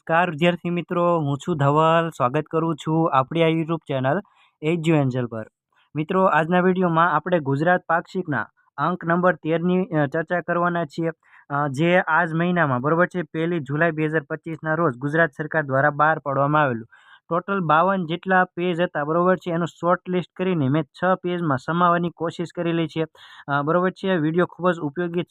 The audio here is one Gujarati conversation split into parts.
નમસ્કાર વિદ્યાર્થી મિત્રો, હું છું ધવલ. સ્વાગત કરું છું આપણી આ યુટ્યુબ ચેનલ એજ્યુ એન્જલ પર. મિત્રો, આજના વિડીયોમાં આપણે ગુજરાત પાક્ષિકના અંક નંબર 13ની ચર્ચા કરવાના છીએ, જે આજ મહિનામાં બરોબર છે 1 જુલાઈ 2025ના રોજ ગુજરાત સરકાર દ્વારા બહાર પાડવામાં આવેલું. ટોટલ 52 જેટલા પેજ હતા બરોબર છે. એનું શોર્ટ લિસ્ટ કરીને મેં 6 પેજમાં સમાવવાની કોશિશ કરેલી છે. બરોબર છે. વિડીયો ખૂબ જ ઉપયોગી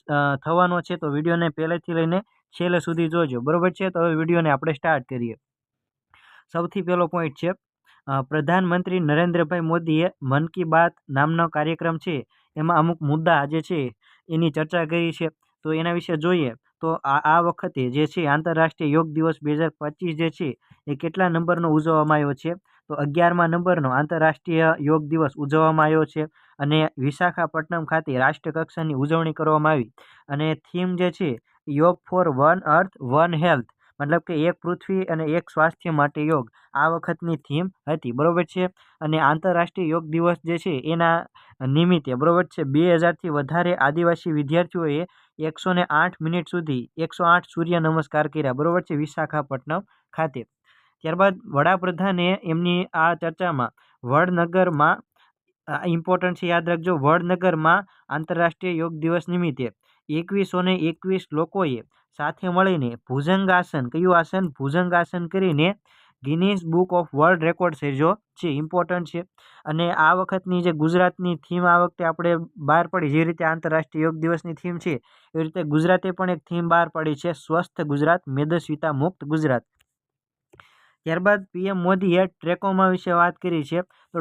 થવાનો છે, તો વિડીયોને પહેલેથી લઈને છેલ્લે સુધી જોજો બરોબર છે. તો હવે વિડીયોને આપણે સ્ટાર્ટ કરીએ. સૌથી પહેલો પોઈન્ટ છે, પ્રધાનમંત્રી નરેન્દ્રભાઈ મોદીએ મન કી બાત નામનો કાર્યક્રમ છે, એમાં અમુક મુદ્દા જે છે એની ચર્ચા કરી છે. તો એના વિશે જોઈએ તો આ વખતે જે છે આંતરરાષ્ટ્રીય યોગ દિવસ 2025 જે છે એ કેટલા નંબરનો ઉજવવામાં આવ્યો છે? તો 11મા નંબરનો આંતરરાષ્ટ્રીય યોગ દિવસ ઉજવવામાં આવ્યો છે. અને વિશાખાપટ્ટનમ ખાતે રાષ્ટ્રીય કક્ષાની ઉજવણી કરવામાં આવી. અને થીમ જે છે, yoga for one earth one health, મતલબ કે એક પૃથ્વી અને એક સ્વાસ્થ્ય માટે યોગ, આ વખતની થીમ હતી બરોબર છે. અને આંતરરાષ્ટ્રીય યોગ દિવસ જે છે એના નિમિત્તે બરોબર છે 2000થી વધારે આદિવાસી વિદ્યાર્થીઓએ 108 મિનિટ સુધી 108 સૂર્ય નમસ્કાર કર્યા બરોબર છે વિશાખાપટ્ટનમ ખાતે. ત્યારબાદ વડાપ્રધાને એમની આ ચર્ચામાં વડનગરમાં, ઇમ્પોર્ટન્ટ છે યાદ રાખજો, વડનગરમાં આંતરરાષ્ટ્રીય યોગ દિવસ નિમિત્તે 2121 લોકોએ સાથે મળીને ભુજંગાસન, કયું આસન? ભુજંગાસન કરીને Guinness book of world record સર્જ્યો છે. ઇમ્પોર્ટન્ટ છે. અને આ વખતની જે ગુજરાતની થીમ આ વખતે આપણે બહાર પડી, જે રીતે આંતરરાષ્ટ્રીય યોગ દિવસની થીમ છે એવી રીતે ગુજરાતે પણ એક થીમ બહાર પાડી છે, સ્વસ્થ ગુજરાત, મેદસ્વીતા મુક્ત ગુજરાત. ત્યારબાદ પીએમ મોદીએ ટ્રેકોમા વિશે વાત કરી છે. તો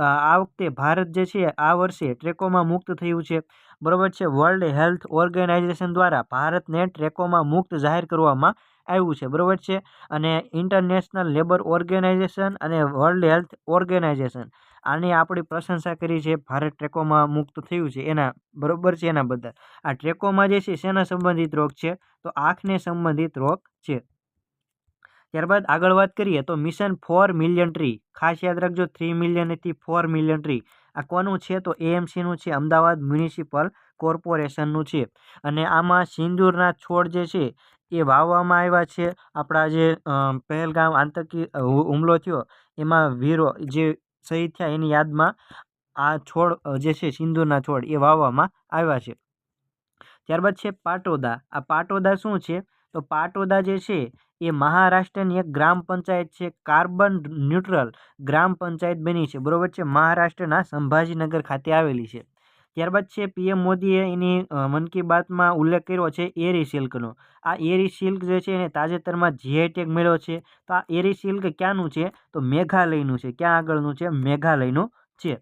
આ વખતે ભારત જે છે આ વર્ષે ટ્રેકોમા મુક્ત થયું છે બરોબર છે. વર્લ્ડ હેલ્થ ઓર્ગેનાઇઝેશન દ્વારા ભારતને ટ્રેકોમા મુક્ત જાહેર કરવામાં આવ્યું છે બરોબર છે. અને ઇન્ટરનેશનલ લેબર ઓર્ગેનાઇઝેશન અને વર્લ્ડ હેલ્થ ઓર્ગેનાઇઝેશન આની આપણી પ્રશંસા કરી છે. ભારત ટ્રેકોમા મુક્ત થયું છે એના બરોબર છે, એના બદલ. આ ટ્રેકોમા જે છે શેના સંબંધિત રોગ છે? તો આંખને સંબંધિત રોગ છે. ત્યારબાદ આગળ વાત કરીએ તો મિશન 4 મિલિયન ટ્રી, ખાસ યાદ રાખજો 3 મિલિયન થી 4 મિલિયન ટ્રી. આ કોનું છે? તો એએમસીનું છે, અમદાવાદ મ્યુનિસિપલ કોર્પોરેશનનું છે. અને આમાં સિંદૂરના છોડ જે છે એ વાવવામાં આવ્યા છે. આપણા જે પહેલગામ આતંકી હુમલો થયો એમાં વીરો જે શહીદ થયા એની યાદમાં આ છોડ જે છે સિંદૂરના છોડ એ વાવવામાં આવ્યા છે. ત્યારબાદ છે પાટોદા. આ પાટોદા શું છે? તો પાટોદા જે છે એ મહારાષ્ટ્રની એક ગ્રામ પંચાયત છે, કાર્બન ન્યુટ્રલ ગ્રામ પંચાયત બની છે બરોબર છે. મહારાષ્ટ્રના સંભાજીનગર ખાતે આવેલી છે. ત્યારબાદ છે પીએમ મોદીએ એની મન કી બાતમાં ઉલ્લેખ કર્યો છે એરી સિલ્કનો. આ એરી સિલ્ક જે છે એને તાજેતરમાં જીઆઈ ટેગ મળ્યો છે. તો આ એરી સિલ્ક ક્યાંનું છે? તો મેઘાલયનું છે. ક્યાં આગળનું છે? મેઘાલયનું છે.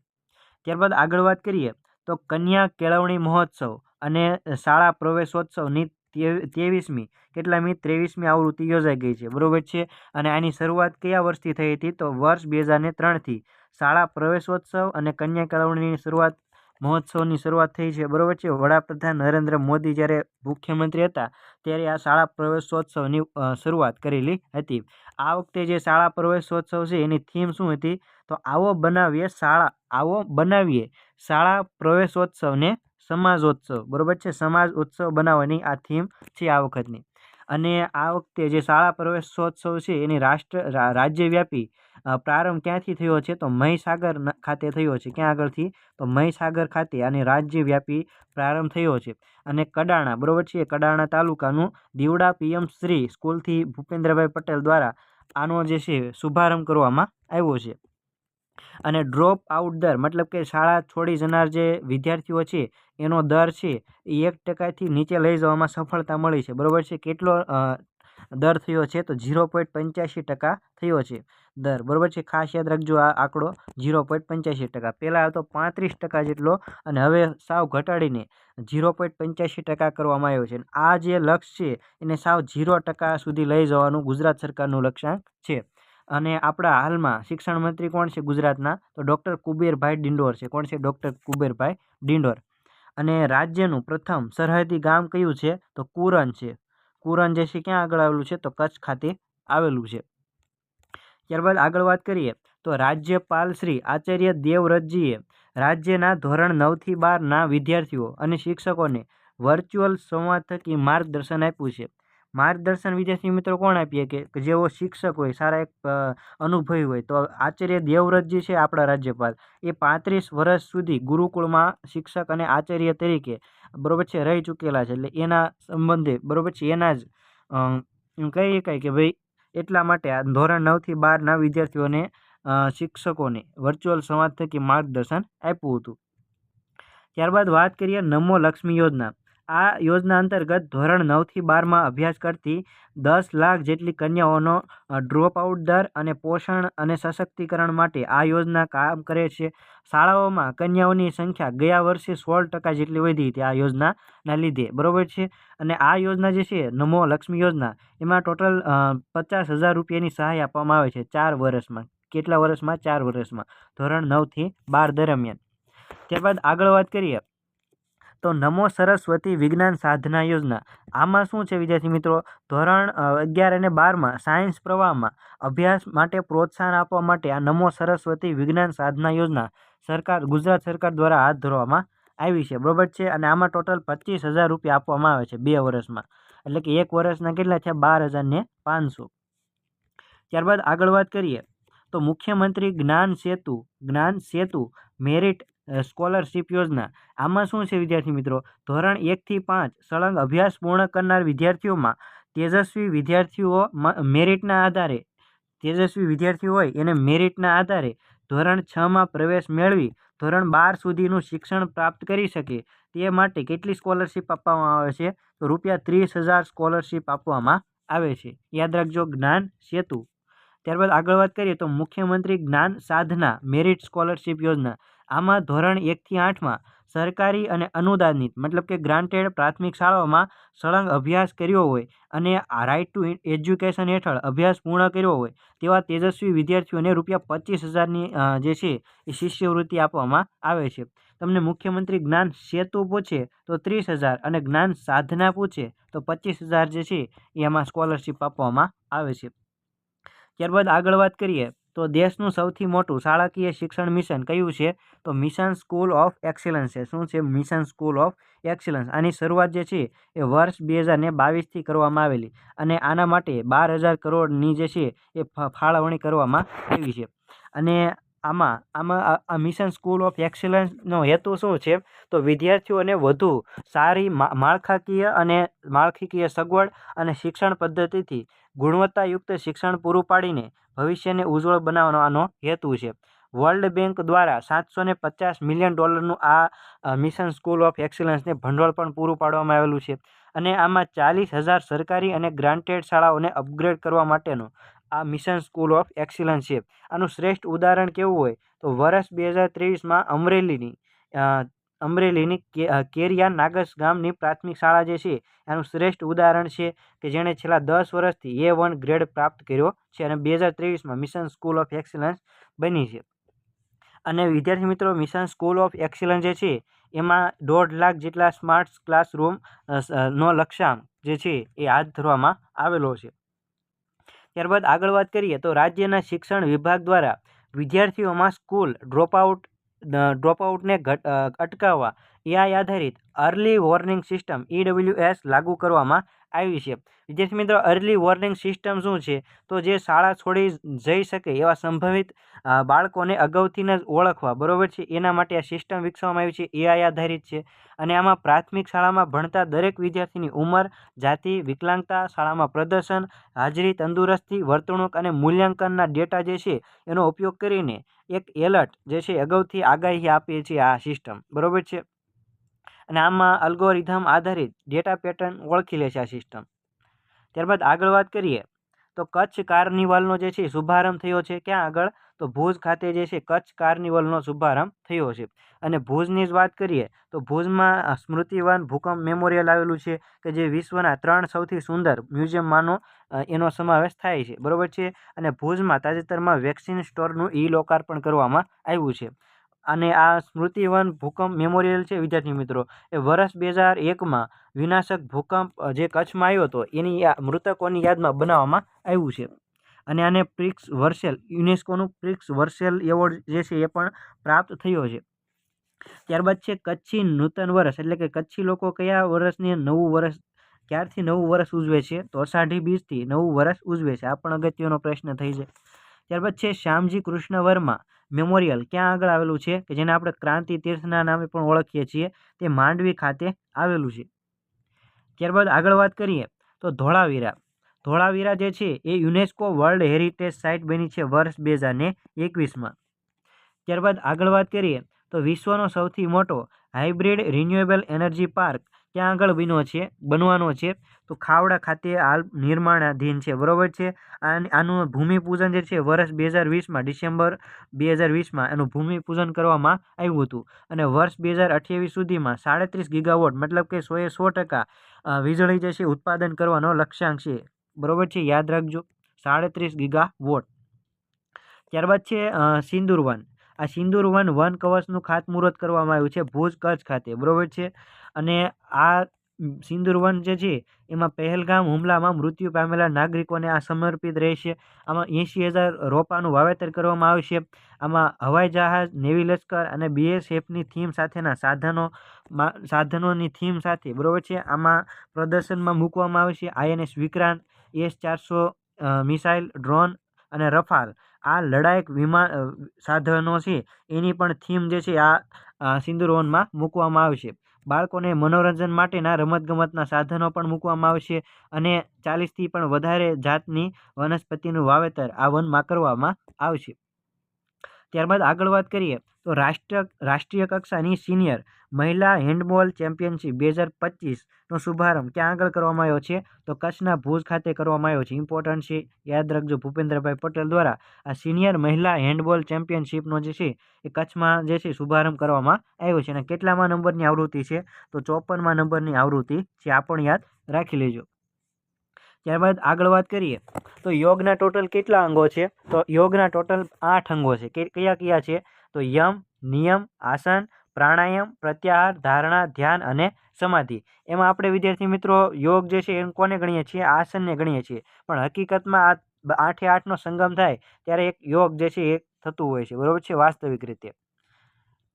ત્યારબાદ આગળ વાત કરીએ તો કન્યા કેળવણી મહોત્સવ અને શાળા પ્રવેશોત્સવની 23મી કેટલામી 23મી આવૃત્તિ યોજાઈ ગઈ છે બરોબર છે. અને આની શરૂઆત કયા વર્ષથી થઈ હતી? તો વર્ષ 2003થી શાળા પ્રવેશોત્સવ અને કન્યા કેળવણીની શરૂઆત, મહોત્સવની શરૂઆત થઈ છે બરોબર છે. વડાપ્રધાન નરેન્દ્ર મોદી જ્યારે મુખ્યમંત્રી હતા ત્યારે આ શાળા પ્રવેશોત્સવની શરૂઆત કરેલી હતી. આ વખતે જે શાળા પ્રવેશોત્સવ છે એની થીમ શું હતી? તો આવો બનાવીએ શાળા પ્રવેશોત્સવને સમાજોત્સવ બરોબર છે. સમાજ ઉત્સવ બનાવવાની આ થીમ છે આ વખતની. અને આ વખતે જે શાળા પ્રવેશોત્સવ છે એની રાજ્યવ્યાપી પ્રારંભ ક્યાંથી થયો છે? તો મહીસાગર ખાતે થયો છે. ક્યાં આગળથી? તો મહીસાગર ખાતે આની રાજ્યવ્યાપી પ્રારંભ થયો છે. અને કડાણા બરોબર છે, કડાણા તાલુકાનું દીવડા પીએમ શ્રી સ્કૂલથી ભૂપેન્દ્રભાઈ પટેલ દ્વારા આનો જે છે શુભારંભ કરવામાં આવ્યો છે. અને ડ્રોપ આઉટ દર, મતલબ કે શાળા છોડી જનાર જે વિદ્યાર્થીઓ છે એનો દર છે એ 1%થી નીચે લઈ જવામાં સફળતા મળી છે બરોબર છે. કેટલો દર થયો છે? તો 0.85% થયો છે દર બરોબર છે. ખાસ યાદ રાખજો આ આંકડો 0.85%. પહેલાં હતો 35% જેટલો અને હવે સાવ ઘટાડીને 0.85% કરવામાં આવ્યો છે. આ જે લક્ષ્ય છે એને સાવ 0% સુધી લઈ જવાનું ગુજરાત સરકારનું લક્ષ્યાંક છે. અને આપણા હાલમાં શિક્ષણ મંત્રી કોણ છે ગુજરાતના? તો ડૉક્ટર કુબેરભાઈ ડિંડોર છે. કોણ છે? ડૉક્ટર કુબેરભાઈ ડિંડોર. અને રાજ્યનું પ્રથમ સરહદી ગામ કયું છે? તો કુરન છે. કુરન જે છે ક્યાં આગળ આવેલું છે? તો કચ્છ ખાતે આવેલું છે. ત્યારબાદ આગળ વાત કરીએ તો રાજ્યપાલ શ્રી આચાર્ય દેવવ્રતજીએ રાજ્યના ધોરણ 9થી 12ના વિદ્યાર્થીઓ અને શિક્ષકોને વર્ચ્યુઅલ સંવાદ થકી માર્ગદર્શન આપ્યું છે. માર્ગદર્શન વિદ્યાર્થી મિત્રો કોણ આપીએ કે જેઓ શિક્ષક હોય, સારા એક અનુભવી હોય, તો આચાર્ય દેવવ્રતજી છે આપણા રાજ્યપાલ, એ 35 વર્ષ સુધી ગુરુકુળમાં શિક્ષક અને આચાર્ય તરીકે બરોબર છે રહી ચૂકેલા છે. એટલે એના સંબંધે બરોબર છે એના જ એમ કહી શકાય કે ભાઈ એટલા માટે આ ધોરણ 9 થી 12ના વિદ્યાર્થીઓને શિક્ષકોને વર્ચ્યુઅલ સંવાદ થકી માર્ગદર્શન આપ્યું હતું. ત્યારબાદ વાત કરીએ નમો લક્ષ્મી યોજના. આ યોજના અંતર્ગત ધોરણ 9 થી 12માં અભ્યાસ કરતી 10 લાખ જેટલી કન્યાઓનો ડ્રોપ આઉટ દર અને પોષણ અને સશક્તિકરણ માટે આ યોજના કામ કરે છે. શાળાઓમાં કન્યાઓની સંખ્યા ગયા વર્ષે 16% જેટલી વધી હતી આ યોજનાના લીધે, બરોબર છે. અને આ યોજના જે છે નમો લક્ષ્મી યોજના, એમાં ટોટલ 50,000 રૂપિયાની સહાય આપવામાં આવે છે 4 વર્ષમાં. કેટલા વર્ષમાં? 4 વર્ષમાં, ધોરણ 9 થી 12 દરમિયાન. ત્યારબાદ આગળ વાત કરીએ તો નમો સરસ્વતી વિજ્ઞાન સાધના યોજના. આમાં શું છે વિદ્યાર્થી મિત્રો, ધોરણ 11 અને 12માં સાયન્સ પ્રવાહમાં અભ્યાસ માટે પ્રોત્સાહન આપવા માટે આ નમો સરસ્વતી વિજ્ઞાન સાધના યોજના ગુજરાત સરકાર દ્વારા હાથ ધરવામાં આવી છે, બરોબર છે. અને આમાં ટોટલ 25,000 રૂપિયા આપવામાં આવે છે 2 વર્ષમાં, એટલે કે 1 વર્ષના કેટલા થયા? 12,500. ત્યારબાદ આગળ વાત કરીએ તો મુખ્યમંત્રી જ્ઞાન સેતુ મેરિટ સ્કોલરશિપ યોજના. આમાં શું છે વિદ્યાર્થી મિત્રો, ધોરણ 1 થી 5 સળંગ અભ્યાસ પૂર્ણ કરનાર વિદ્યાર્થીઓમાં તેજસ્વી વિદ્યાર્થીઓ હોય એને મેરિટના આધારે ધોરણ 6માં પ્રવેશ મેળવી ધોરણ 12 સુધીનું શિક્ષણ પ્રાપ્ત કરી શકે તે માટે કેટલી સ્કોલરશિપ આપવામાં આવે છે? તો ₹30,000 સ્કોલરશિપ આપવામાં આવે છે. યાદ રાખજો, જ્ઞાન સેતુ. ત્યારબાદ આગળ વાત કરીએ તો મુખ્યમંત્રી જ્ઞાન સાધના મેરિટ સ્કોલરશિપ યોજના. આમાં ધોરણ 1 થી 8માં સરકારી અને અનુદાનિત મતલબ કે ગ્રાન્ટેડ પ્રાથમિક શાળાઓમાં સળંગ અભ્યાસ કર્યો હોય અને રાઇટ ટુ એજ્યુકેશન હેઠળ અભ્યાસ પૂર્ણ કર્યો હોય તેવા તેજસ્વી વિદ્યાર્થીઓને ₹25,000ની જે છે એ શિષ્યવૃત્તિ આપવામાં આવે છે. તમને મુખ્યમંત્રી જ્ઞાન સેતુ પૂછે તો 30,000 અને જ્ઞાન સાધના પૂછે તો 25,000 જે છે એમાં સ્કોલરશિપ આપવામાં આવે છે. ત્યારબાદ આગળ વાત કરીએ તો દેશનું સૌથી મોટું શાળાકીય શિક્ષણ મિશન કયું છે? તો મિશન સ્કૂલ ઓફ એક્સેલન્સ છે. શું છે? Mission school of excellence. આની શરૂઆત જે છે એ વર્ષ 2022થી કરવામાં આવેલી અને આના માટે 12,000 કરોડની જે છે એ ફાળવણી કરવામાં આવી છે. અને આમાં આ મિશન સ્કૂલ ઓફ એક્સેલન્સનો હેતુ શું છે? તો વિદ્યાર્થીઓને વધુ સારી માળખાકીય સગવડ અને શિક્ષણ પદ્ધતિથી ગુણવત્તાયુક્ત શિક્ષણ પૂરું પાડીને ભવિષ્યને ઉજ્જવળ બનાવવાનો આનો હેતુ છે. વર્લ્ડ બેંક દ્વારા $750 મિલિયન આ મિશન સ્કૂલ ઓફ એક્સેલન્સને ભંડોળ પણ પૂરું પાડવામાં આવેલું છે. અને આમાં 40,000 સરકારી અને ગ્રાન્ટેડ શાળાઓને અપગ્રેડ કરવા માટેનું આ મિશન સ્કૂલ ઓફ એક્સેલન્સ છે. આનું શ્રેષ્ઠ ઉદાહરણ કેવું હોય તો વર્ષ 2023માં અમરેલીની કેરિયા નાગસ ગામની પ્રાથમિક શાળા જે છે એનું શ્રેષ્ઠ ઉદાહરણ છે કે જેણે છેલ્લા 10 વર્ષથી A1 ગ્રેડ પ્રાપ્ત કર્યો છે અને 2023માં મિશન સ્કૂલ ઓફ એક્સેલન્સ બની છે. અને વિદ્યાર્થી મિત્રો, મિશન સ્કૂલ ઓફ એક્સેલન્સ જે છે એમાં 1.5 લાખ જેટલા સ્માર્ટ ક્લાસરૂમ નો લક્ષ્યાંક જે છે એ હાથ ધરવામાં આવેલો છે. ત્યારબાદ આગળ વાત કરીએ તો રાજ્યના શિક્ષણ વિભાગ દ્વારા વિદ્યાર્થીઓમાં સ્કૂલ ડ્રોપઆઉટને અટકાવવા AI આધારિત અર્લી વોર્નિંગ સિસ્ટમ EWS લાગુ કરવામાં આવી છે. વિદ્યાર્થી મિત્રો, અર્લી વોર્નિંગ સિસ્ટમ શું છે? તો જે શાળા છોડી જઈ શકે એવા સંભવિત બાળકોને અગાઉથી જ ઓળખવા, બરોબર છે, એના માટે આ સિસ્ટમ વિકસાવવામાં આવી છે. AI આધારિત છે અને આમાં પ્રાથમિક શાળામાં ભણતા દરેક વિદ્યાર્થીની ઉંમર, જાતિ, વિકલાંગતા, શાળામાં પ્રદર્શન, હાજરી, તંદુરસ્તી, વર્તણૂક અને મૂલ્યાંકનના ડેટા જે છે એનો ઉપયોગ કરીને એક એલર્ટ જે છે અગાઉથી આગાહી આપે છે આ સિસ્ટમ, બરોબર છે. અને આમાં અલ્ગોરિધમ આધારિત ડેટા પેટર્ન ઓળખી લે છે આ સિસ્ટમ. ત્યારબાદ આગળ વાત કરીએ તો કચ્છ કાર્નિવલનો જે છે શુભારંભ થયો છે. ક્યાં આગળ? તો ભુજ ખાતે જે છે કચ્છ કાર્નિવલનો શુભારંભ થયો છે. અને ભુજની જ વાત કરીએ તો ભુજમાં સ્મૃતિવન ભૂકંપ મેમોરિયલ આવેલું છે કે જે વિશ્વના 3 સૌથી સુંદર મ્યુઝિયમમાંનો એનો સમાવેશ થાય છે, બરોબર છે. અને ભુજમાં તાજેતરમાં વેક્સિન સ્ટોરનું લોકાર્પણ કરવામાં આવ્યું છે. અને આ સ્મૃતિવન ભૂકંપ મેમોરિયલ છે વિદ્યાર્થી મિત્રો એ વર્ષ 2001માં વિનાશક ભૂકંપ જે કચ્છમાં આવ્યો હતો એની મૃતકોની યાદમાં બનાવવામાં આવ્યું છે. અને આને પ્રિક્સ વર્સેલ યુનેસ્કોનું પ્રિક્સ વર્સેલ એવોર્ડ જે છે એ પણ પ્રાપ્ત થયો છે. ત્યારબાદ છે કચ્છી નૂતન વર્ષ, એટલે કે કચ્છી લોકો કયા વર્ષને નવું વર્ષ ક્યારથી નવું વર્ષ ઉજવે છે? તો અષાઢી બીજથી નવું વર્ષ ઉજવે છે. આ પણ અગત્યનો પ્રશ્ન થઈ છે. ત્યારબાદ છે શ્યામજી કૃષ્ણ વર્મા મેમોરિયલ ક્યાં આગળ આવેલું છે, કે જેને આપણે ક્રાંતિ તીર્થના નામે પણ ઓળખીએ છીએ, તે માંડવી ખાતે આવેલું છે. ત્યારબાદ આગળ વાત કરીએ તો ધોળાવીરા જે છે એ યુનેસ્કો વર્લ્ડ હેરિટેજ સાઇટ બની છે વર્ષ 2021માં. ત્યારબાદ આગળ વાત કરીએ તો વિશ્વનો સૌથી મોટો હાઇબ્રિડ રિન્યુએબલ એનર્જી પાર્ક ક્યાં આગળ બનવાનો છે, તો ખાવડા ખાતે હાલ નિર્માણાધીન છે, બરોબર છે. આનું ભૂમિપૂજન જે છે વર્ષ 2020માં ડિસેમ્બર 2020માં એનું ભૂમિપૂજન કરવામાં આવ્યું હતું, અને વર્ષ 2028 સુધીમાં 37 ગીગાવોટ મતલબ કે 100% વીજળી જે છે ઉત્પાદન કરવાનો લક્ષ્યાંક છે, બરોબર છે, યાદ રાખજો 37 ગીગાવોટ. ત્યારબાદ છે સિંદુર વન. આ સિંદુર વન કવચનું ખાતમુહૂર્ત કરવામાં આવ્યું છે ભુજ કચ્છ ખાતે, બરોબર છે. અને આ સિંદુર વન જે છે એમાં પહેલગામ હુમલામાં મૃત્યુ પામેલા નાગરિકોને આ સમર્પિત રહેશે. આમાં 80,000 રોપાનું વાવેતર કરવામાં આવશે. આમાં હવાઈ જહાજ, નેવી લશ્કર અને BSFની થીમ સાથેના સાધનોની થીમ સાથે, બરોબર છે, આમાં પ્રદર્શનમાં મૂકવામાં આવશે. INS Vikrant, S-400 missile, drone અને રફાલ આ લડાયક વિમાન સાધનો છે એની પણ થીમ જે છે આ સિંદુર વનમાં મૂકવામાં આવશે. બાળકોને મનોરંજન માટેના રમતગમતના સાધનો પણ મૂકવામાં આવશે, અને 40થી પણ વધારે જાતની વનસ્પતિનું વાવેતર આ વનમાં કરવામાં આવશે. ત્યારબાદ આગળ વાત કરીએ તો રાષ્ટ્રીય કક્ષાની સિનિયર મહિલા હેન્ડબોલ ચેમ્પિયનશિપ 2025નો શુભારંભ ક્યાં આગળ કરવામાં આવ્યો છે, તો કચ્છના ભુજ ખાતે કરવામાં આવ્યો છે. ઇમ્પોર્ટન્ટ છે, યાદ રાખજો. ભૂપેન્દ્રભાઈ પટેલ દ્વારા આ સિનિયર મહિલા હેન્ડબોલ ચેમ્પિયનશિપનો જે છે એ કચ્છમાં જે છે શુભારંભ કરવામાં આવ્યો છે. અને કેટલામાં નંબરની આવૃત્તિ છે, તો 54મા નંબરની આવૃત્તિ છે. આ પણ યાદ રાખી લેજો. ત્યારબાદ આગળ વાત કરીએ તો યોગના ટોટલ કેટલા અંગો છે, તો યોગના ટોટલ 8 અંગો છે. કયા છે, તો યમ, નિયમ, આસન, પ્રાણાયામ, પ્રત્યાહાર, ધારણા, ધ્યાન અને સમાધિ. એમાં આપણે વિદ્યાર્થી મિત્રો યોગ જે છે એ કોને ગણીએ છીએ? આસનને ગણીએ છીએ. પણ હકીકતમાં આ 8 સંગમ થાય ત્યારે એક યોગ જે છે એ થતું હોય છે, બરોબર છે, વાસ્તવિક રીતે.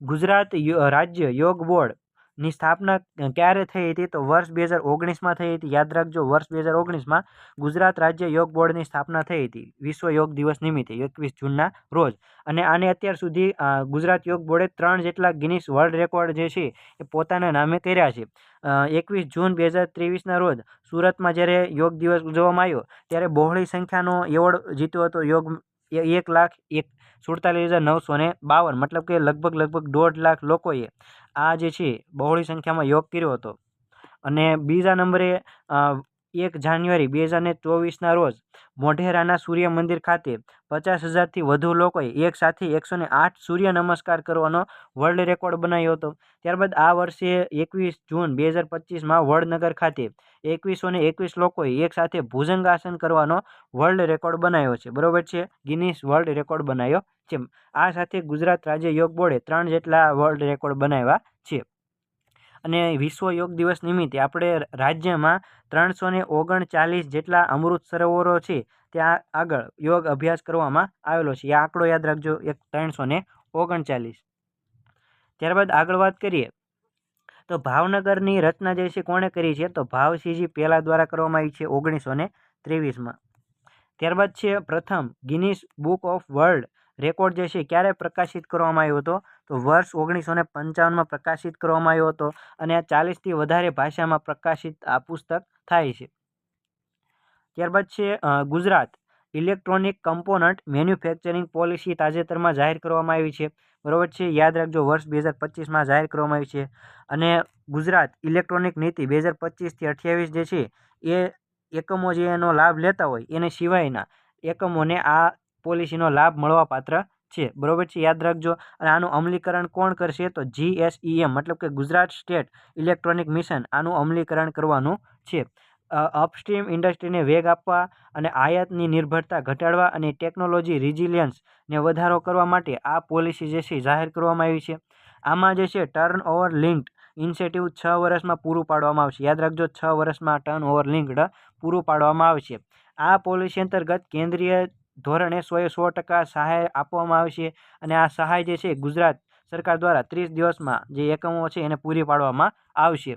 ગુજરાત રાજ્ય યોગ બોર્ડની સ્થાપના ક્યારે થઈ હતી, તો વર્ષ 2019માં થઈ હતી. યાદ રાખજો, વર્ષ 2019માં ગુજરાત રાજ્ય યોગ બોર્ડની સ્થાપના થઈ હતી વિશ્વ યોગ દિવસ નિમિત્તે 21 જૂનના રોજ. અને આને અત્યાર સુધી ગુજરાત યોગ બોર્ડે 3 જેટલા ગિનિસ વર્લ્ડ રેકોર્ડ જે છે એ પોતાના નામે કર્યા છે. 21 જૂન 2023ના રોજ સુરતમાં જ્યારે યોગ દિવસ ઉજવવામાં આવ્યો ત્યારે બહોળી સંખ્યાનો એવોર્ડ જીત્યો હતો. યોગ 1,47,952 મતલબ કે લગભગ 1.5 લાખ લોકોએ આ જે છે બહોળી સંખ્યામાં યોગ કર્યો હતો. અને બીજા નંબરે 1 જાન્યુઆરી 2024ના રોજ મોઢેરાના સૂર્ય મંદિર ખાતે 50,000થી વધુ લોકોએ એક સાથે 108 સૂર્ય નમસ્કાર કરવાનો વર્લ્ડ રેકોર્ડ બનાવ્યો હતો. ત્યારબાદ આ વર્ષે 21 જૂન 2025માં વડનગર ખાતે 2121 લોકોએ એક સાથે ભુજંગાસન કરવાનો વર્લ્ડ રેકોર્ડ બનાવ્યો છે, બરોબર છે, ગિનિસ વર્લ્ડ રેકોર્ડ બનાવ્યો છે. આ સાથે ગુજરાત રાજ્ય યોગ બોર્ડે 3 જેટલા વર્લ્ડ રેકોર્ડ બનાવ્યા છે. અને વિશ્વ યોગ દિવસ નિમિત્તે આપણે રાજ્યમાં 339 જેટલા અમૃત સરોવરો છે ત્યાં આગળ યોગ અભ્યાસ કરવામાં આવેલો છે. આ આંકડો યાદ રાખજો, 339. ત્યારબાદ આગળ વાત કરીએ તો ભાવનગરની રચના જે છે કોણે કરી છે, તો ભાવસિંહજી પહેલા દ્વારા કરવામાં આવી છે 1923માં. ત્યારબાદ છે પ્રથમ Guinness book of world record જે છે ક્યારે પ્રકાશિત કરવામાં આવ્યો હતો, તો વર્ષ 1955માં પ્રકાશિત કરવામાં આવ્યો હતો. અને આ 40થી વધારે ભાષામાં પ્રકાશિત આ પુસ્તક થાય છે. ત્યારબાદ છે Gujarat electronic component manufacturing policy તાજેતરમાં જાહેર કરવામાં આવી છે, બરોબર છે, યાદ રાખજો, વર્ષ 2025માં જાહેર કરવામાં આવી છે. અને ગુજરાત ઇલેક્ટ્રોનિક નીતિ 2025થી 28 જે છે એ એકમો જે એનો લાભ લેતા હોય એને સિવાયના એકમોને આ પોલિસીનો લાભ મળવાપાત્ર છે, બરોબર છે, યાદ રાખજો. અને આનું અમલીકરણ કોણ કરશે, તો GSEM મતલબ કે ગુજરાત સ્ટેટ ઇલેક્ટ્રોનિક મિશન આનું અમલીકરણ કરવાનું છે. અપસ્ટ્રીમ ઇન્ડસ્ટ્રીને વેગ આપવા અને આયાતની નિર્ભરતા ઘટાડવા અને ટેકનોલોજી રિઝિલિયન્સને વધારો કરવા માટે આ પોલિસી જે છે જાહેર કરવામાં આવી છે. આમાં જે છે ટર્ન ઓવર લિંક્ડ ઇન્સેન્ટિવ 6 વર્ષમાં પૂરું પાડવામાં આવશે. યાદ રાખજો, 6 વર્ષમાં ટર્ન ઓવર લિંક્ડ પૂરું પાડવામાં આવશે. આ પોલિસી અંતર્ગત કેન્દ્રીય ધોરણે 100% સહાય આપવામાં આવશે. અને આ સહાય જે છે ગુજરાત સરકાર દ્વારા 30 દિવસમાં જે એકમો છે એને પૂરી પાડવામાં આવશે.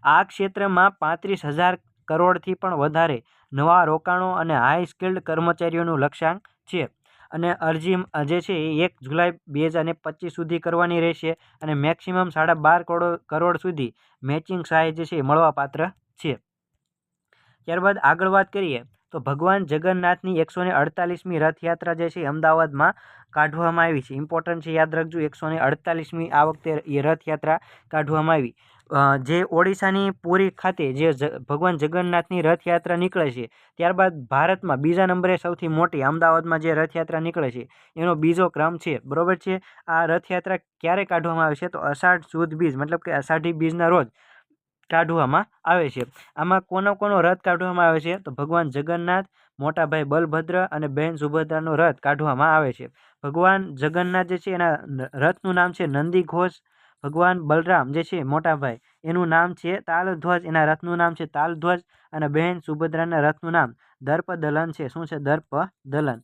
આ ક્ષેત્રમાં 35,000 કરોડથી પણ વધારે નવા રોકાણો અને હાઈ સ્કિલ્ડ કર્મચારીઓનું લક્ષ્યાંક છે. અને અરજી જે છે એ 1 જુલાઈ 2025 સુધી કરવાની રહેશે અને મેક્સિમમ 12.5 કરોડ સુધી મેચિંગ સહાય જે છે એ મળવાપાત્ર છે. ત્યારબાદ આગળ વાત કરીએ તો ભગવાન જગન્નાથની 148મી રથયાત્રા જે છે અમદાવાદમાં કાઢવામાં આવી છે. ઇમ્પોર્ટન્ટ છે, યાદ રાખજો. 148મી આ વખતે એ રથયાત્રા કાઢવામાં આવી. જે ઓડિશાની પુરી ખાતે જે ભગવાન જગન્નાથની રથયાત્રા નીકળે છે, ત્યારબાદ ભારતમાં બીજા નંબરે સૌથી મોટી અમદાવાદમાં જે રથયાત્રા નીકળે છે એનો બીજો ક્રમ છે. બરોબર છે. આ રથયાત્રા ક્યારે કાઢવામાં આવે છે? તો અષાઢ સુદ બીજ મતલબ કે અષાઢી બીજના રોજ કાઢવામાં આવે છે. આમાં કોનો રથ કાઢવામાં આવે છે? તો ભગવાન જગન્નાથ, મોટા ભાઈ બલભદ્ર અને બહેન સુભદ્રાનો રથ કાઢવામાં આવે છે. ભગવાન જગન્નાથ જે છે એના રથનું નામ છે નંદી ઘોષ. ભગવાન બલરામ જે છે મોટા ભાઈ, એનું નામ છે તાલધ્વજ. એના રથનું નામ છે તાલધ્વજ. અને બહેન સુભદ્રાના રથનું નામ દર્પદલન છે. શું છે? દર્પદલન.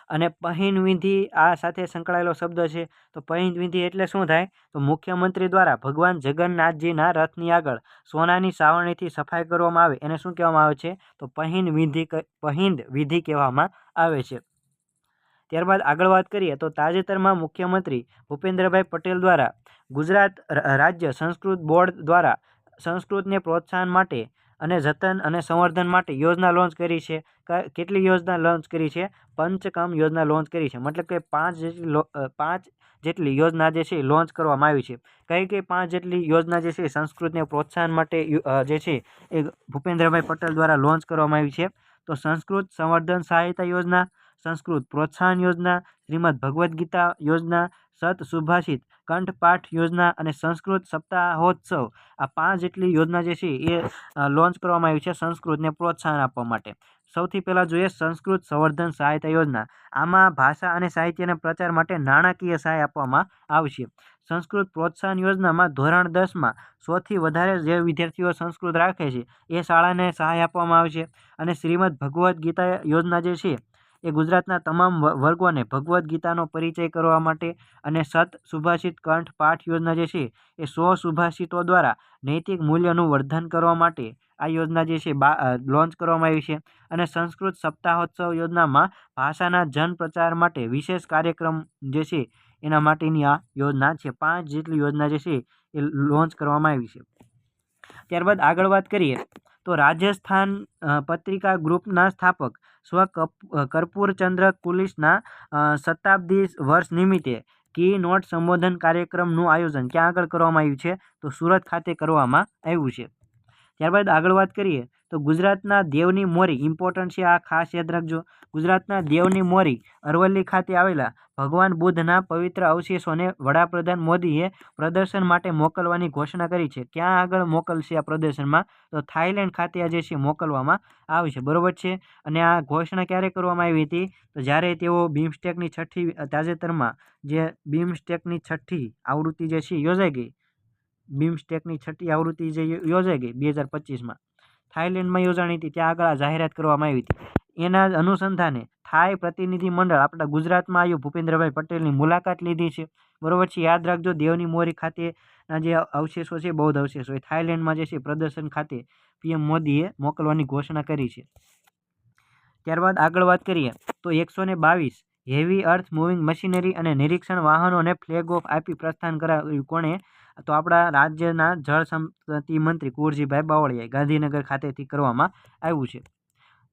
અને પહિંદ વિધિ આ સાથે સંકળાયેલો શબ્દ છે. તો પહિંદ વિધિ એટલે શું થાય? તો મુખ્યમંત્રી દ્વારા ભગવાન જગન્નાથજીના રથની આગળ સોનાની સાવરણીથી સફાઈ કરવામાં આવે એને શું કહેવામાં આવે છે? તો પહિંદ વિધિ કહેવામાં આવે છે. ત્યારબાદ આગળ વાત કરીએ તો તાજેતરમાં મુખ્યમંત્રી ભૂપેન્દ્રભાઈ પટેલ દ્વારા ગુજરાત રાજ્ય સંસ્કૃત બોર્ડ દ્વારા સંસ્કૃતને પ્રોત્સાહન માટે અને જતન અને સંવર્ધન માટે યોજના લોન્ચ કરી છે. કેટલી યોજના લોન્ચ કરી છે? પંચકમ યોજના લોન્ચ કરી છે. મતલબ કે 5 જેટલી યોજના જે છે લોન્ચ કરવામાં આવી છે. કઈ 5 જેટલી યોજના જે છે સંસ્કૃતને પ્રોત્સાહન માટે જે છે એ ભૂપેન્દ્રભાઈ પટેલ દ્વારા લોન્ચ કરવામાં આવી છે. તો સંસ્કૃત સંવર્ધન સહાયતા યોજના, સંસ્કૃત પ્રોત્સાહન યોજના, શ્રીમદ ભગવદ્ ગીતા યોજના, સત સુભાષિત કંઠપાઠ યોજના અને સંસ્કૃત સપ્તાહોત્સવ. આ 5 જેટલી યોજના જે છે એ લોન્ચ કરવામાં આવી છે સંસ્કૃતને પ્રોત્સાહન આપવા માટે. સૌથી પહેલાં જોઈએ સંસ્કૃત સંવર્ધન સહાયતા યોજના. આમાં ભાષા અને સાહિત્યના પ્રચાર માટે નાણાકીય સહાય આપવામાં આવશે. સંસ્કૃત પ્રોત્સાહન યોજનામાં ધોરણ 10માં 100થી વધારે જે વિદ્યાર્થીઓ સંસ્કૃત રાખે છે એ શાળાને સહાય આપવામાં આવશે. અને શ્રીમદ ભગવદ્ ગીતા યોજના જે છે એ ગુજરાતના તમામ વર્ગોને ભગવદ્ ગીતાનો પરિચય કરવા માટે. અને સત સુભાષિત કંઠપાઠ યોજના જે છે એ 100 સુભાષિતો દ્વારા નૈતિક મૂલ્યનું વર્ધન કરવા માટે આ યોજના જે છે લોન્ચ કરવામાં આવી છે. અને સંસ્કૃત સપ્તાહોત્સવ યોજનામાં ભાષાના જન પ્રચાર માટે વિશેષ કાર્યક્રમ જે છે એના માટેની આ યોજના છે. 5 જેટલી યોજના જે છે એ લોન્ચ કરવામાં આવી છે. ત્યારબાદ આગળ વાત કરીએ તો રાજસ્થાન પત્રિકા ગ્રુપના સ્થાપક સ્વ કર્પૂરચંદ્ર કુલિશના શતાબ્દી વર્ષ નિમિત્તે કી નોટ સંબોધન કાર્યક્રમનું આયોજન ક્યાં આગળ કરવામાં આવ્યું છે? તો સુરત ખાતે કરવામાં આવ્યું છે. ત્યારબાદ આગળ વાત કરીએ તો ગુજરાતના દેવની મોરી. ઇમ્પોર્ટન્ટ છે, આ ખાસ યાદ રાખજો. ગુજરાતના દેવની મોરી અરવલ્લી ખાતે આવેલા ભગવાન બુદ્ધના પવિત્ર અવશેષોને વડાપ્રધાન મોદીએ પ્રદર્શન માટે મોકલવાની ઘોષણા કરી છે. ક્યાં આગળ મોકલશે આ પ્રદર્શનમાં? તો થાઈલેન્ડ ખાતે આ જે છે મોકલવામાં આવશે. બરોબર છે. અને આ ઘોષણા ક્યારે કરવામાં આવી હતી? તો જ્યારે તેઓ બિમસ્ટેકની તાજેતરમાં જે બિમસ્ટેકની 6ઠ્ઠી આવૃત્તિ જે છે યોજાઈ ગઈ, બિમસ્ટેકની 6ઠ્ઠી આવૃત્તિ જે યોજાઈ ગઈ 2025માં થાઈલેન્ડમાં યોજાણી હતી, ત્યાં આગળ આ જાહેરાત કરવામાં આવી હતી. એના અનુસંધાને થાઈ પ્રતિનિધિ મંડળ આપણા ગુજરાતમાં આવ્યું, ભૂપેન્દ્રભાઈ પટેલની મુલાકાત લીધી છે. બરોબર છે. યાદ રાખજો, દેવની મોરી ખાતેના જે અવશેષો છે, બૌદ્ધ અવશેષો, એ થાઈલેન્ડમાં જે છે પ્રદર્શન ખાતે પીએમ મોદીએ મોકલવાની ઘોષણા કરી છે. ત્યારબાદ આગળ વાત કરીએ તો 122 હેવી અર્થ મૂવિંગ મશીનરી અને નિરીક્ષણ વાહનોને ફ્લેગ ઓફ આપી પ્રસ્થાન કરાવ્યું. કોણે? તો આપણા રાજ્યના જળ સંપત્તિ મંત્રી કુંવરજીભાઈ બાવળિયાએ ગાંધીનગર ખાતેથી કરવામાં આવ્યું છે.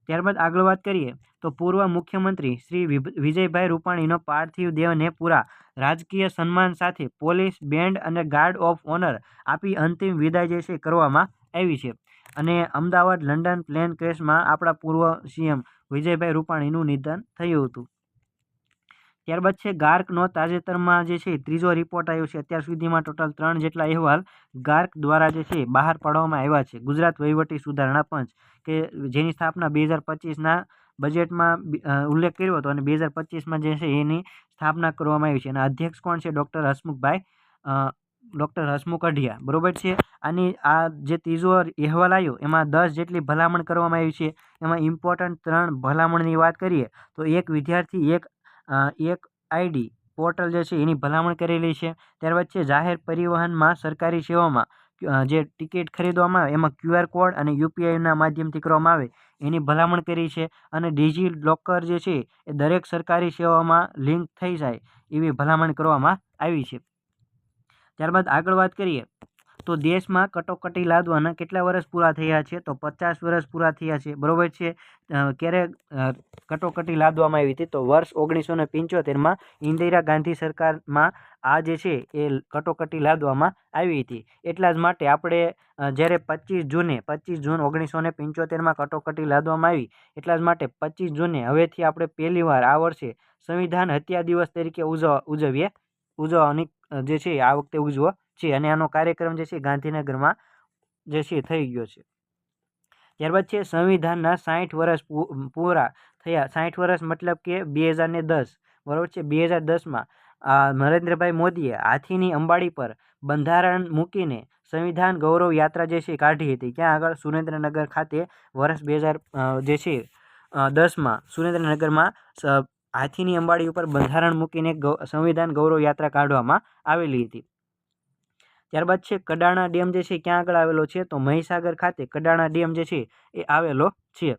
ત્યારબાદ આગળ વાત કરીએ તો પૂર્વ મુખ્યમંત્રી શ્રી વિજયભાઈ રૂપાણીનો પાર્થિવ દેહને પૂરા રાજકીય સન્માન સાથે પોલીસ બેન્ડ અને ગાર્ડ ઓફ ઓનર આપી અંતિમ વિદાય જે છે કરવામાં આવી છે. અને અમદાવાદ લંડન પ્લેન ક્રેશમાં આપણા પૂર્વ સીએમ વિજયભાઈ રૂપાણીનું નિધન થયું હતું. ત્યારબાદ છે ગાર્કનો તાજેતરમાં જે છે ત્રીજો રિપોર્ટ આવ્યો છે. અત્યાર સુધીમાં ટોટલ 3 જેટલા અહેવાલ ગાર્ક દ્વારા જે છે બહાર પાડવામાં આવ્યા છે. ગુજરાત વહીવટી સુધારણા પંચ કે જેની સ્થાપના 2025ના બજેટમાં ઉલ્લેખ કર્યો હતો અને 2025માં જે છે એની સ્થાપના કરવામાં આવી છે. અને અધ્યક્ષ કોણ છે? ડૉક્ટર હસમુખ અઢિયા. બરોબર છે. આની આ જે ત્રીજો અહેવાલ આવ્યો એમાં 10 જેટલી ભલામણ કરવામાં આવી છે. એમાં ઇમ્પોર્ટન્ટ 3 ભલામણની વાત કરીએ તો એક વિદ્યાર્થી એક આઈડી પોર્ટલ જે છે એની ભલામણ કરેલી છે. ત્યારબાદ છે જાહેર પરિવહનમાં સરકારી સેવામાં જે ટિકિટ ખરીદવામાં આવે એમાં QR કોડ અને UPIના માધ્યમથી કરવામાં આવે એની ભલામણ કરી છે અને ડિજી લોકર જે છે એ દરેક સરકારી સેવાઓમાં લિંક થઈ જાય એવી ભલામણ કરવામાં આવી છે. ત્યારબાદ આગળ વાત કરીએ તો દેશમાં કટોકટી લાદવાના કેટલા વર્ષ પૂરા થયા છે? તો 50 વર્ષ પૂરા થયા છે. બરોબર છે. ક્યારે કટોકટી લાદવામાં આવી હતી? તો વર્ષ 1975માં ઇન્દિરા ગાંધી સરકારમાં આ જે છે એ કટોકટી લાદવામાં આવી હતી. એટલા જ માટે આપણે જ્યારે 25 જૂન 1975માં કટોકટી લાદવામાં આવી, એટલા જ માટે 25 જૂને હવેથી આપણે પહેલીવાર આ વર્ષે સંવિધાન હત્યા દિવસ તરીકે ઉજવવાની જે છે આ વખતે ઉજવો છે અને આનો કાર્યક્રમ જે છે ગાંધીનગરમાં જે છે થઈ ગયો છે. ત્યારબાદ છે સંવિધાનના 60 વર્ષ પૂરા થયા. 60 વર્ષ મતલબ કે 2010, બરાબર છે. 2010માં નરેન્દ્રભાઈ મોદીએ હાથીની અંબાડી પર બંધારણ મૂકીને સંવિધાન ગૌરવ યાત્રા જે છે કાઢી હતી. ક્યાં આગળ? સુરેન્દ્રનગર ખાતે વર્ષ 2010માં સુરેન્દ્રનગરમાં હાથીની અંબાડી ઉપર બંધારણ મૂકીને સંવિધાન ગૌરવ યાત્રા કાઢવામાં આવેલી હતી. ત્યારબાદ છે કડાણા ડેમ જે છે ક્યાં આગળ આવેલો છે? તો મહીસાગર ખાતે કડાણા ડેમ જે છે એ આવેલો છે.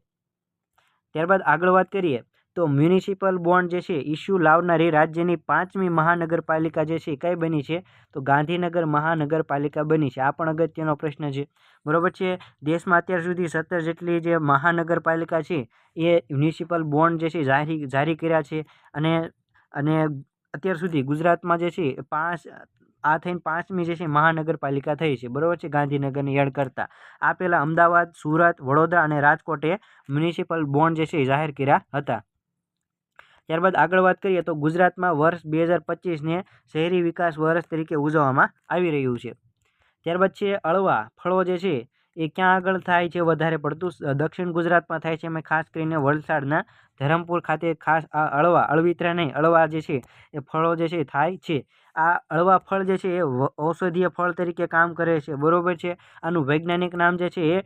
ત્યારબાદ આગળ વાત કરીએ તો મ્યુનિસિપલ બોન્ડ જે છે ઇસ્યુ લાવનારી રાજ્યની 5મી મહાનગરપાલિકા જે છે કઈ બની છે? તો ગાંધીનગર મહાનગરપાલિકા બની છે. આ પણ અગત્યનો પ્રશ્ન છે. બરોબર છે. દેશમાં અત્યાર સુધી 17 જેટલી જે મહાનગરપાલિકા છે એ મ્યુનિસિપલ બોન્ડ જે છે જારી કર્યા છે અને અત્યાર સુધી ગુજરાતમાં જે છે થઈને 5મી જે છે મહાનગરપાલિકા થઈ છે. બરોબર છે. ગાંધીનગરની એડ કરતા આ પહેલાં અમદાવાદ, સુરત, વડોદરા અને રાજકોટે મ્યુનિસિપલ બોન્ડ જે છે જાહેર કર્યા હતા. ત્યારબાદ આગળ વાત કરીએ તો ગુજરાતમાં વર્ષ 2025ને શહેરી વિકાસ વર્ષ તરીકે ઉજવવામાં આવી રહ્યું છે. ત્યારબાદ છે અળવા ફળો જે છે એ ક્યાં આગળ થાય છે? વધારે પડતું દક્ષિણ ગુજરાતમાં થાય છે. એમાં ખાસ કરીને વલસાડના ધરમપુર ખાતે ખાસ આ અળવીતરા નહીં, અળવા જે છે એ ફળો જે છે થાય છે. આ અળવા ફળ જે છે એ ઔષધીય ફળ તરીકે કામ કરે છે. બરોબર છે. આનું વૈજ્ઞાનિક નામ જે છે એ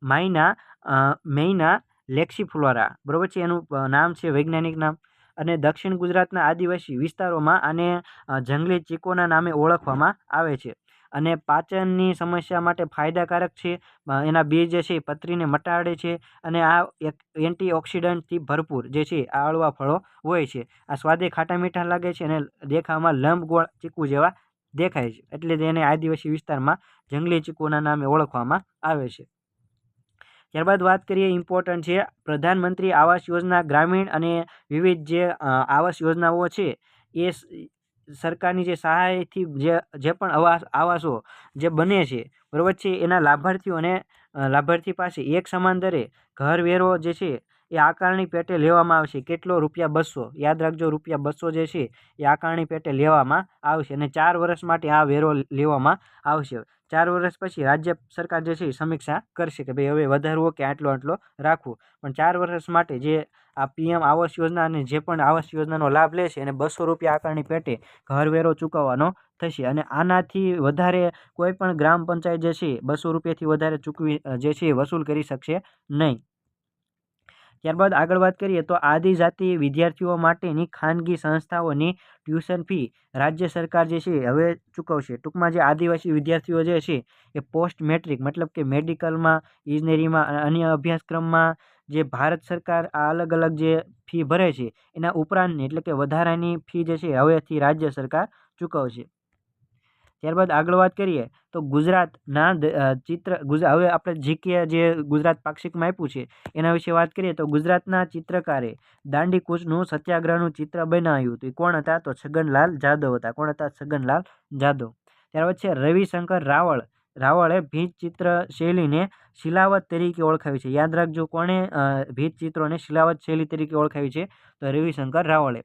મેઇના લેક્સીફ્લોરા, બરોબર છે, એનું નામ છે વૈજ્ઞાનિક નામ. અને દક્ષિણ ગુજરાતના આદિવાસી વિસ્તારોમાં આને જંગલી ચીકોના નામે ઓળખવામાં આવે છે અને પાચનની સમસ્યા માટે ફાયદાકારક છે. એના બીજ જે છે પથરીને મટાડે છે અને આ એક એન્ટીઓક્સિડન્ટથી ભરપૂર જે છે આ અળવા ફળો હોય છે. આ સ્વાદે ખાટા મીઠા લાગે છે અને દેખાવમાં લંબગોળ ચીકુ જેવા દેખાય છે, એટલે તેને આદિવાસી વિસ્તારમાં જંગલી ચીકુના નામે ઓળખવામાં આવે છે. ત્યારબાદ વાત કરીએ ઇમ્પોર્ટન્ટ છે પ્રધાનમંત્રી આવાસ યોજના ગ્રામીણ અને વિવિધ જે આવાસ યોજનાઓ છે એ સરકારની જે સહાયથી જે પણ આવાસો જે બને છે, બરાબર છે, એના લાભાર્થી પાસે એક સમાન દરે ઘર વેરો જે છે એ આકારણી પેટે લેવામાં આવશે. કેટલો? ₹200. યાદ રાખજો, ₹200 જે છે એ આકારણી પેટે લેવામાં આવશે અને 4 વર્ષ માટે આ વેરો લેવામાં આવશે. 4 વર્ષ પછી રાજ્ય સરકાર જે છે એ સમીક્ષા કરશે કે ભાઈ હવે વધારવો કે આટલો રાખવું. પણ 4 વર્ષ માટે જે આ PM આવાસ યોજના અને જે પણ આવાસ યોજનાનો લાભ લે છે એને ₹200 આકારણી પેટે ઘરવેરો ચૂકવવાનો થશે અને આનાથી વધારે કોઈ પણ ગ્રામ પંચાયત જે છે ₹200થી વધારે ચૂકવી જે છે વસૂલ કરી શકશે નહીં. ત્યારબાદ આગળ વાત કરીએ તો આદિજાતિ વિદ્યાર્થીઓ માટેની ખાનગી સંસ્થાઓની ટ્યુશન ફી રાજ્ય સરકાર જે છે હવે ચૂકવશે. ટૂંકમાં જે આદિવાસી વિદ્યાર્થીઓ જે છે એ પોસ્ટ મેટ્રિક મતલબ કે મેડિકલમાં, ઇજનેરીમાં અને અન્ય અભ્યાસક્રમમાં જે ભારત સરકાર આ અલગ અલગ જે ફી ભરે છે એના ઉપરાંતની એટલે કે વધારાની ફી જે છે હવેથી રાજ્ય સરકાર ચૂકવશે. ત્યારબાદ આગળ વાત કરીએ તો ગુજરાતના હવે આપણે જીકે જે ગુજરાત પાક્ષિકમાં આપ્યું છે એના વિશે વાત કરીએ તો ગુજરાતના ચિત્રકારે દાંડીકૂચનું સત્યાગ્રહનું ચિત્ર બનાવ્યું હતું. કોણ હતા? તો છગનલાલ જાદવ હતા. કોણ હતા? છગનલાલ જાદવ. ત્યારબાદ છે રવિશંકર રાવળે ભીંત ચિત્ર શૈલીને શિલાવત તરીકે ઓળખાવી છે. યાદ રાખજો, કોણે ભીંત ચિત્રોને શિલાવત શૈલી તરીકે ઓળખાવી છે? તો રવિશંકર રાવળે.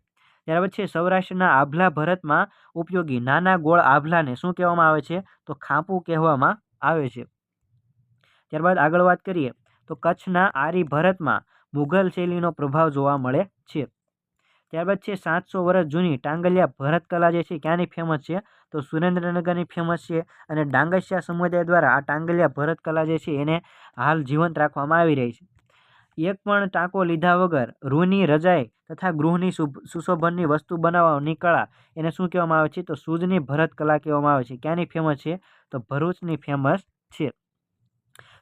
ત્યારબાદ છે સૌરાષ્ટ્રના આભલા ભરતમાં ઉપયોગી નાના ગોળ આભલાને શું કહેવામાં આવે છે? તો ખાંપું કહેવામાં આવે છે. ત્યારબાદ આગળ વાત કરીએ તો કચ્છના આરી ભરતમાં મુઘલ શૈલીનો પ્રભાવ જોવા મળે છે. ત્યારબાદ છે 700 વર્ષ જૂની ટાંગલિયા ભરતકલા જે છે ક્યાંની ફેમસ છે? તો સુરેન્દ્રનગરની ફેમસ છે અને ડાંગસિયા સમુદાય દ્વારા આ ટાંગલિયા ભરતકલા જે છે એને હાલ જીવંત રાખવામાં આવી રહી છે. એક પણ ટાંકો લીધા વગર રૂની રજાઈ તથા ગૃહની સુશોભનની વસ્તુ બનાવવાની કળા એને શું કહેવામાં આવે છે? તો સૂજની ભરત કલા કહેવામાં આવે છે. ક્યાંની ફેમસ છે? તો ભરૂચની ફેમસ છે.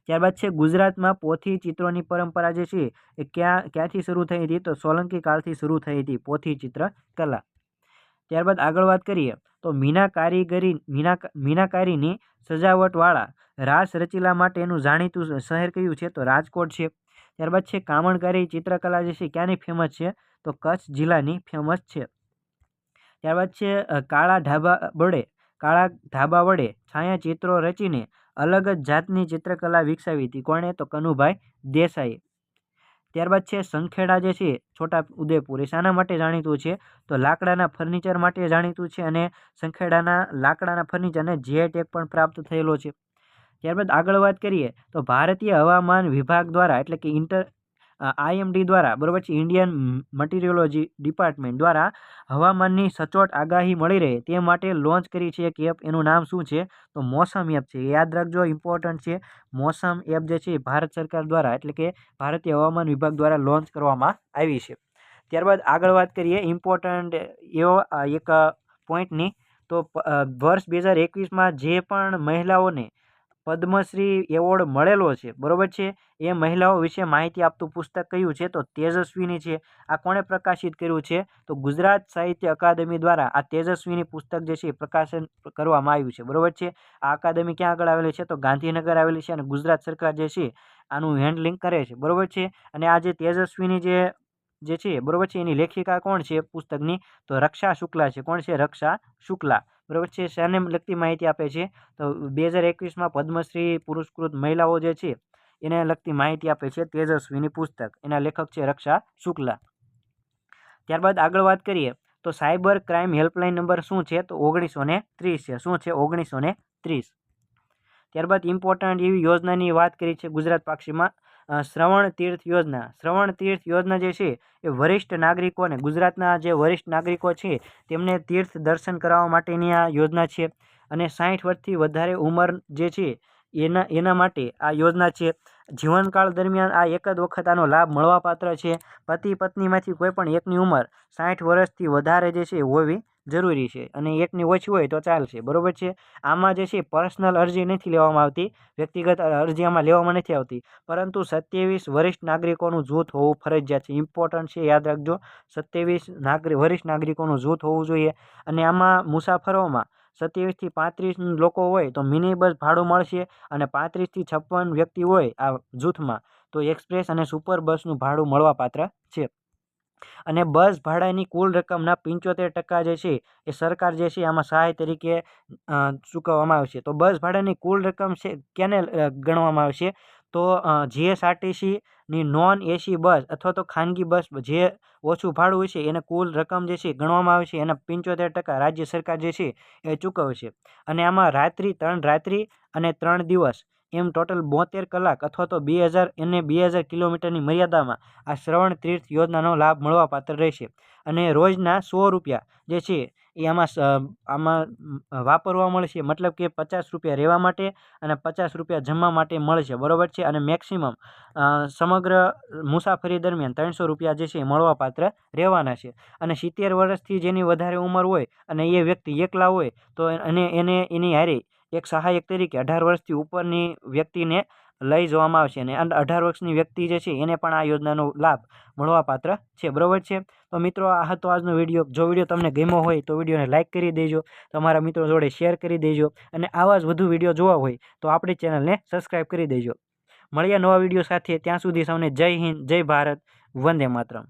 ત્યારબાદ છે ગુજરાતમાં પોથી ચિત્રોની પરંપરા જે છે એ ક્યાંથી શરૂ થઈ હતી? તો સોલંકી કાળથી શરૂ થઈ હતી પોથી ચિત્ર કલા. ત્યારબાદ આગળ વાત કરીએ તો મીનાકારીની સજાવટવાળા રાસ રચીલા માટેનું જાણીતું શહેર કયું છે? તો રાજકોટ છે. ત્યારબાદ છે કામણકારી ચિત્રકલા જે છે ક્યાંની ફેમસ છે? તો કચ્છ જિલ્લાની ફેમસ છે. ત્યારબાદ છે કાળા ધાબા વડે છાયાચિત્રો રચીને અલગ જ જાતની ચિત્રકલા વિકસાવી હતી. કોણે? તો કનુભાઈ દેસાઈએ. ત્યારબાદ છે સંખેડા જે છે છોટા ઉદેપુર એ શાના માટે જાણીતું છે? તો લાકડાના ફર્નિચર માટે જાણીતું છે અને સંખેડાના લાકડાના ફર્નિચરને જીઆઈ ટેગ પણ પ્રાપ્ત થયેલો છે. ત્યારબાદ આગળ વાત કરીએ તો ભારતીય હવામાન વિભાગ દ્વારા એટલે કે IMD દ્વારા બરાબર છે ઇન્ડિયન મટીરિયોલોજી ડિપાર્ટમેન્ટ દ્વારા હવામાનની સચોટ આગાહી મળી રહે તે માટે લોન્ચ કરી છે એક એપ. એનું નામ શું છે? તો મોસમ એપ છે. યાદ રાખજો, ઇમ્પોર્ટન્ટ છે. મોસમ એપ જે છે ભારત સરકાર દ્વારા એટલે કે ભારતીય હવામાન વિભાગ દ્વારા લોન્ચ કરવામાં આવી છે. ત્યારબાદ આગળ વાત કરીએ ઇમ્પોર્ટન્ટ એવો એક પોઈન્ટની તો વર્ષ 2021માં જે પણ મહિલાઓને પદ્મશ્રી એવોર્ડ મળેલો છે બરાબર છે એ મહિલાઓ વિશે માહિતી આપતું પુસ્તક કયું છે? તો તેજસ્વીની છે. આ કોણે પ્રકાશિત કર્યું છે? તો ગુજરાત સાહિત્ય અકાદમી દ્વારા આ તેજસ્વીની પુસ્તક જે છે એ પ્રકાશન કરવામાં આવ્યું છે બરાબર છે. આ અકાદમી ક્યાં આગળ આવેલી છે? તો ગાંધીનગર આવેલી છે અને ગુજરાત સરકાર જે છે આનું હેન્ડલિંગ કરે છે બરાબર છે. અને આ જે તેજસ્વીની જે છે બરાબર છે એની લેખિકા કોણ છે પુસ્તકની? તો રક્ષા શુક્લા છે. કોણ છે? રક્ષા શુક્લા બરાબર છે. શાને લગતી માહિતી આપે છે? તો 2021માં પદ્મશ્રી પુરસ્કૃત મહિલાઓ જે છે એને લગતી માહિતી આપે છે તેજસ્વીની પુસ્તક. એના લેખક છે રક્ષા શુક્લા. ત્યારબાદ આગળ વાત કરીએ તો સાયબર ક્રાઇમ હેલ્પલાઇન નંબર શું છે? તો 1930 છે. શું છે? 1930. ત્યારબાદ ઇમ્પોર્ટન્ટ એવી યોજનાની વાત કરી છે ગુજરાત પાક્ષીમાં શ્રવણ તીર્થ યોજના. શ્રવણ તીર્થ યોજના જે છે એ વરિષ્ઠ નાગરિકોને ગુજરાતના જે વરિષ્ઠ નાગરિકો છે તેમને તીર્થ દર્શન કરાવવા માટેની આ યોજના છે. અને 60 વર્ષથી વધારે ઉંમર જે છે એના માટે આ યોજના છે. જીવનકાળ દરમિયાન આ એક જ વખત આનો લાભ મળવાપાત્ર છે. પતિ પત્નીમાંથી કોઈ પણ એકની ઉંમર 60 વર્ષથી વધારે જે છે હોવી જરૂરી છે અને એકની ઓછી હોય તો ચાલશે બરાબર છે. આમાં જે છે પર્સનલ અરજી નથી લેવામાં આવતી, વ્યક્તિગત અરજી આમાં લેવામાં નથી આવતી, પરંતુ 27 વરિષ્ઠ નાગરિકોનું જૂથ હોવું ફરજિયાત છે. ઇમ્પોર્ટન્ટ છે, યાદ રાખજો. 27 વરિષ્ઠ નાગરિકોનું જૂથ હોવું જોઈએ. અને આમાં મુસાફરોમાં 27 થી 35 લોકો હોય તો મિની બસ ભાડું મળશે અને 35 થી 56 વ્યક્તિ હોય આ જૂથમાં તો એક્સપ્રેસ અને સુપર બસનું ભાડું મળવાપાત્ર છે. અને બસ ભાડાની કુલ રકમના 75% જે છે એ સરકાર જે છે આમાં સહાય તરીકે ચૂકવવામાં આવશે. તો બસ ભાડાની કુલ રકમ છે કેને ગણવામાં આવશે? તો જીએસઆરટીસીની નોન એસી બસ અથવા તો ખાનગી બસ જે ઓછું ભાડું હોય છે એને કુલ રકમ જે છે ગણવામાં આવે છે. એના 75% રાજ્ય સરકાર જે છે એ ચૂકવશે. અને આમાં 3 રાત્રિ અને 3 દિવસ એમ ટોટલ 72 કલાક અથવા તો 2000 કિલોમીટરની મર્યાદામાં આ શ્રવણ તીર્થ યોજનાનો લાભ મળવાપાત્ર રહેશે. અને રોજના 100 રૂપિયા જે છે એ આમાં વાપરવા મળશે. મતલબ કે 50 રૂપિયા રહેવા માટે અને 50 રૂપિયા જમવા માટે મળશે બરાબર છે. અને મેક્સિમમ સમગ્ર મુસાફરી દરમિયાન 300 રૂપિયા જે છે એ મળવાપાત્ર રહેવાના છે. અને 70 વર્ષથી જેની વધારે ઉંમર હોય અને એ વ્યક્તિ એકલા હોય તો એની હારે એક સહાયક તરીકે 18 વર્ષથી ઉપરની વ્યક્તિને લઈ જવામાં આવશે. અને 18 વર્ષની વ્યક્તિ જે છે એને પણ આ યોજનાનો લાભ મળવાપાત્ર છે બરાબર છે. તો મિત્રો આ હતો આજનો વિડીયો. જો વિડીયો તમને ગમ્યો હોય તો વિડીયોને લાઇક કરી દેજો, તમારા મિત્રો જોડે શેર કરી દેજો અને આવા જ વધુ વિડીયો જોવા હોય તો આપણી ચેનલને સબસ્ક્રાઈબ કરી દેજો. મળીએ નવા વિડીયો સાથે. ત્યાં સુધી સૌને જય હિન્દ, જય ભારત, વંદે માતરમ.